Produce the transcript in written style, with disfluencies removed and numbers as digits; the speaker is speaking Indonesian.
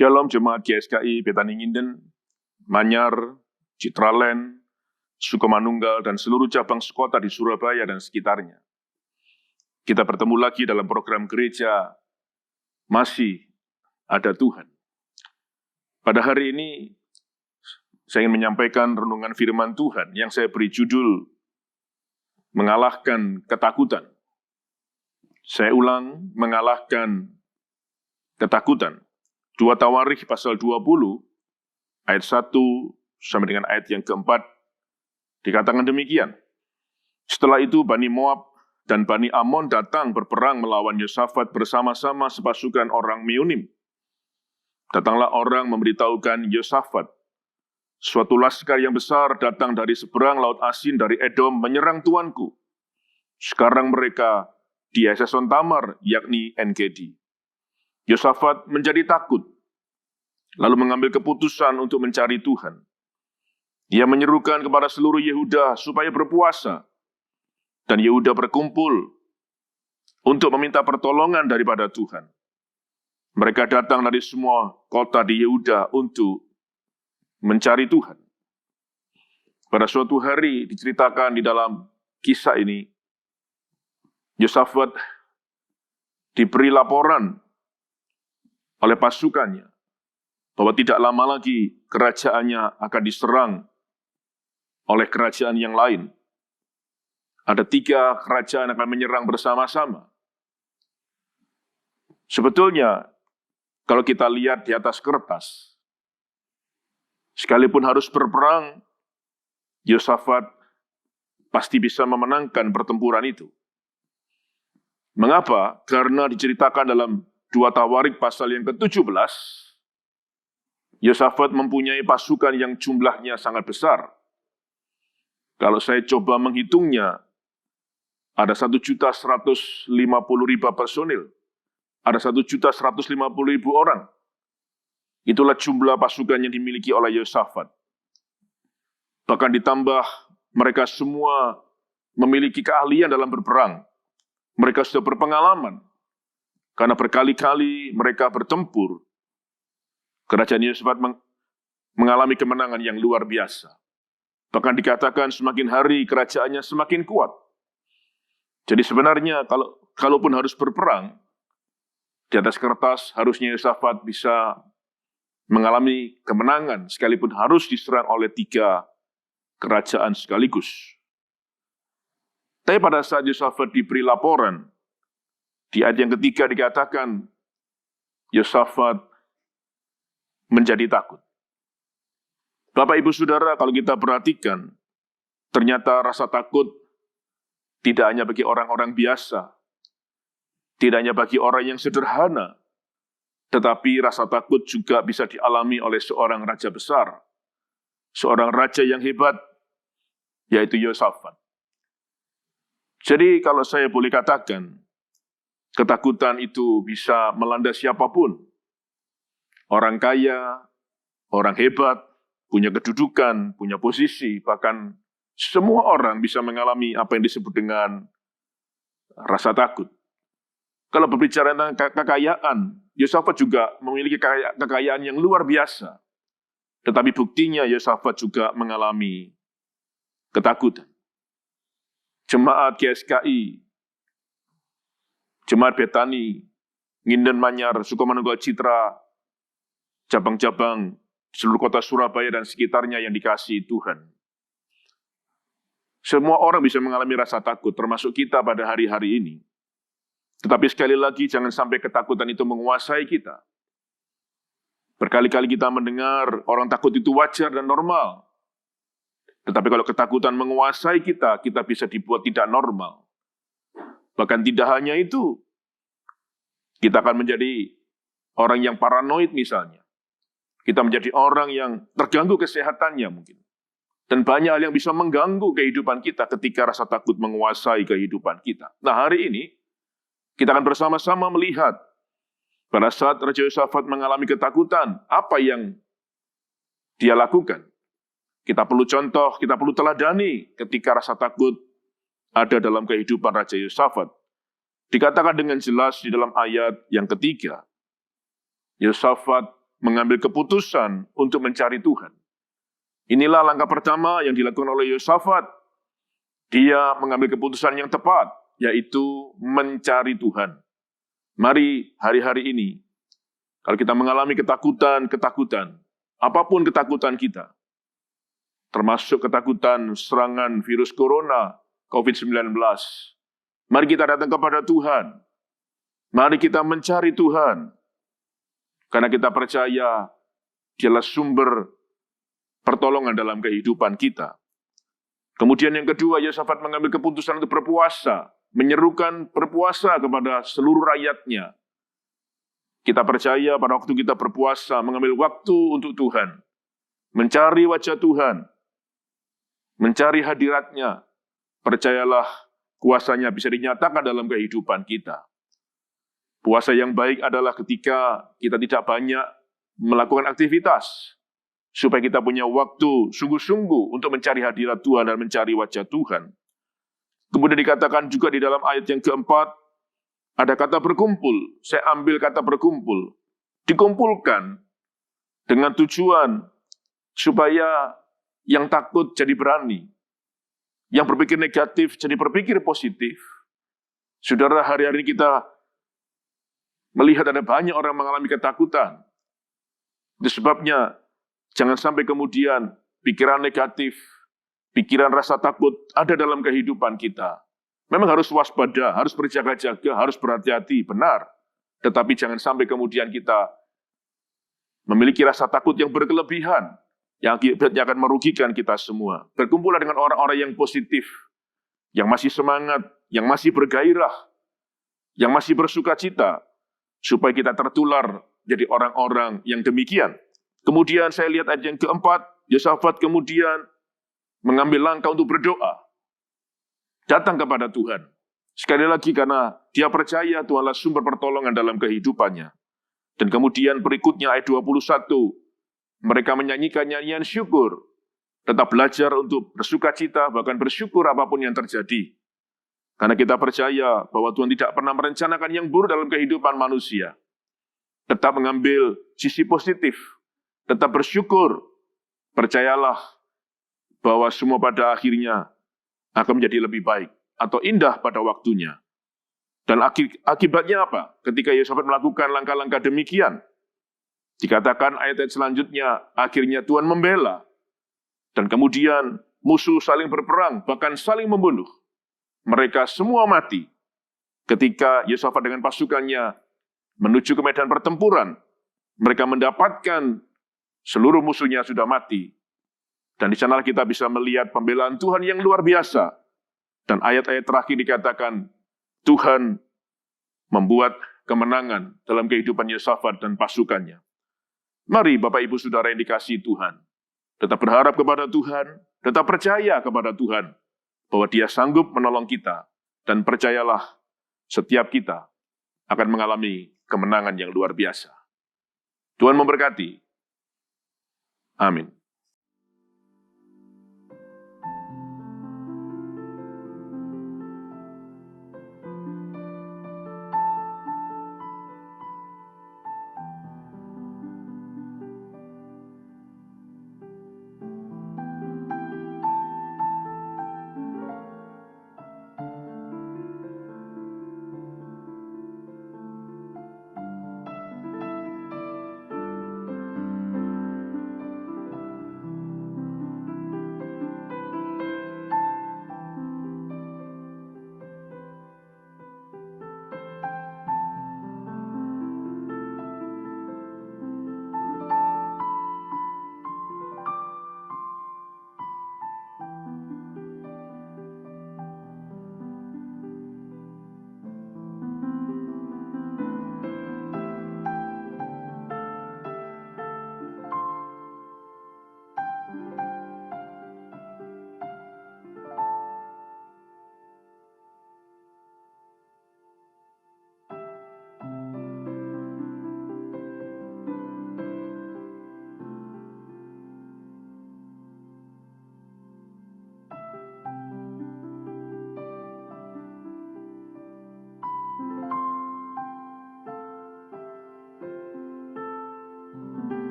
Shalom Jemaat GSKI Betani Nginden, Manyar, Citraland, Sukomanunggal, dan seluruh cabang sekota di Surabaya dan sekitarnya. Kita bertemu lagi dalam program gereja Masih Ada Tuhan. Pada hari ini, saya ingin menyampaikan renungan firman Tuhan yang saya beri judul Mengalahkan Ketakutan. Saya ulang, mengalahkan ketakutan. 2 Tawarikh pasal 20, ayat 1 sampai dengan ayat yang keempat, dikatakan demikian. Setelah itu Bani Moab dan Bani Amon datang berperang melawan Yosafat bersama-sama sepasukan orang Meunim. Datanglah orang memberitahukan Yosafat, suatu laskar yang besar datang dari seberang Laut Asin dari Edom menyerang tuanku. Sekarang mereka di Hazeson Tamar, yakni En-Gedi. Yosafat menjadi takut, lalu mengambil keputusan untuk mencari Tuhan. Ia menyerukan kepada seluruh Yehuda supaya berpuasa, dan Yehuda berkumpul untuk meminta pertolongan daripada Tuhan. Mereka datang dari semua kota di Yehuda untuk mencari Tuhan. Pada suatu hari diceritakan di dalam kisah ini, Yosafat diberi laporan oleh pasukannya bahwa tidak lama lagi kerajaannya akan diserang oleh kerajaan yang lain. Ada 3 kerajaan akan menyerang bersama-sama. Sebetulnya, kalau kita lihat di atas kertas, sekalipun harus berperang, Yosafat pasti bisa memenangkan pertempuran itu. Mengapa? Karena diceritakan dalam 2 Tawarikh pasal yang ke-17, Yosafat mempunyai pasukan yang jumlahnya sangat besar. Kalau saya coba menghitungnya, ada 1.150.000 personil, ada 1.150.000 orang. Itulah jumlah pasukan yang dimiliki oleh Yosafat. Bahkan ditambah mereka semua memiliki keahlian dalam berperang. Mereka sudah berpengalaman. Karena berkali-kali mereka bertempur, kerajaan Yosafat mengalami kemenangan yang luar biasa. Bahkan dikatakan semakin hari kerajaannya semakin kuat. Jadi sebenarnya kalaupun harus berperang, di atas kertas harusnya Yosafat bisa mengalami kemenangan sekalipun harus diserang oleh 3 kerajaan sekaligus. Tapi pada saat Yosafat diberi laporan, di ayat yang ketiga dikatakan, Yosafat menjadi takut. Bapak, Ibu, Saudara, kalau kita perhatikan, ternyata rasa takut tidak hanya bagi orang-orang biasa, tidak hanya bagi orang yang sederhana, tetapi rasa takut juga bisa dialami oleh seorang raja besar, seorang raja yang hebat, yaitu Yosafat. Jadi kalau saya boleh katakan, ketakutan itu bisa melanda siapapun. Orang kaya, orang hebat, punya kedudukan, punya posisi, bahkan semua orang bisa mengalami apa yang disebut dengan rasa takut. Kalau berbicara tentang kekayaan, Yosafat juga memiliki kekayaan yang luar biasa. Tetapi buktinya Yosafat juga mengalami ketakutan. Jemaat GSKI, Jemaat Betani, Nginden, Manyar, Sukomanunggal, Citra, cabang-cabang seluruh kota Surabaya dan sekitarnya yang dikasihi Tuhan. Semua orang bisa mengalami rasa takut, termasuk kita pada hari-hari ini. Tetapi sekali lagi, jangan sampai ketakutan itu menguasai kita. Berkali-kali kita mendengar orang takut itu wajar dan normal. Tetapi kalau ketakutan menguasai kita, kita bisa dibuat tidak normal. Bahkan tidak hanya itu, kita akan menjadi orang yang paranoid misalnya. Kita menjadi orang yang terganggu kesehatannya mungkin. Dan banyak hal yang bisa mengganggu kehidupan kita ketika rasa takut menguasai kehidupan kita. Nah, hari ini kita akan bersama-sama melihat pada saat Raja Yosafat mengalami ketakutan, apa yang dia lakukan. Kita perlu contoh, kita perlu teladani ketika rasa takut ada dalam kehidupan Raja Yosafat. Dikatakan dengan jelas di dalam ayat yang ketiga, Yosafat mengambil keputusan untuk mencari Tuhan. Inilah langkah pertama yang dilakukan oleh Yosafat. Dia mengambil keputusan yang tepat, yaitu mencari Tuhan. Mari hari-hari ini, kalau kita mengalami ketakutan, apapun ketakutan kita, termasuk ketakutan serangan virus corona, COVID-19, mari kita datang kepada Tuhan. Mari kita mencari Tuhan. Karena kita percaya Dialah sumber pertolongan dalam kehidupan kita. Kemudian yang kedua, Yosafat mengambil keputusan untuk berpuasa, menyerukan berpuasa kepada seluruh rakyatnya. Kita percaya pada waktu kita berpuasa, mengambil waktu untuk Tuhan, mencari wajah Tuhan, mencari hadiratnya, percayalah kuasanya bisa dinyatakan dalam kehidupan kita. Puasa yang baik adalah ketika kita tidak banyak melakukan aktivitas, supaya kita punya waktu sungguh-sungguh untuk mencari hadirat Tuhan dan mencari wajah Tuhan. Kemudian dikatakan juga di dalam ayat yang keempat, ada kata berkumpul. Saya ambil kata berkumpul. Dikumpulkan dengan tujuan supaya yang takut jadi berani, yang berpikir negatif jadi berpikir positif. Saudara, hari-hari ini kita melihat ada banyak orang mengalami ketakutan. Itu sebabnya jangan sampai kemudian pikiran negatif, pikiran rasa takut ada dalam kehidupan kita. Memang harus waspada, harus berjaga-jaga, harus berhati-hati, benar. Tetapi jangan sampai kemudian kita memiliki rasa takut yang berkelebihan, yang akibatnya akan merugikan kita semua. Berkumpullah dengan orang-orang yang positif, yang masih semangat, yang masih bergairah, yang masih bersuka cita, supaya kita tertular jadi orang-orang yang demikian. Kemudian saya lihat ayat yang keempat, Yosafat kemudian mengambil langkah untuk berdoa. Datang kepada Tuhan. Sekali lagi karena dia percaya Tuhanlah sumber pertolongan dalam kehidupannya. Dan kemudian berikutnya ayat 21, mereka menyanyikan nyanyian syukur. Tetap belajar untuk bersuka cita, bahkan bersyukur apapun yang terjadi. Karena kita percaya bahwa Tuhan tidak pernah merencanakan yang buruk dalam kehidupan manusia. Tetap mengambil sisi positif. Tetap bersyukur. Percayalah bahwa semua pada akhirnya akan menjadi lebih baik atau indah pada waktunya. Dan akibatnya apa? Ketika Yosafat melakukan langkah-langkah demikian, dikatakan ayat-ayat selanjutnya, akhirnya Tuhan membela. Dan kemudian musuh saling berperang, bahkan saling membunuh. Mereka semua mati ketika Yosafat dengan pasukannya menuju ke medan pertempuran. Mereka mendapatkan seluruh musuhnya sudah mati. Dan di sana kita bisa melihat pembelaan Tuhan yang luar biasa. Dan ayat-ayat terakhir dikatakan, Tuhan membuat kemenangan dalam kehidupan Yosafat dan pasukannya. Mari Bapak Ibu Saudara yang dikasihi Tuhan, tetap berharap kepada Tuhan, tetap percaya kepada Tuhan, bahwa Dia sanggup menolong kita, dan percayalah, setiap kita akan mengalami kemenangan yang luar biasa. Tuhan memberkati. Amin.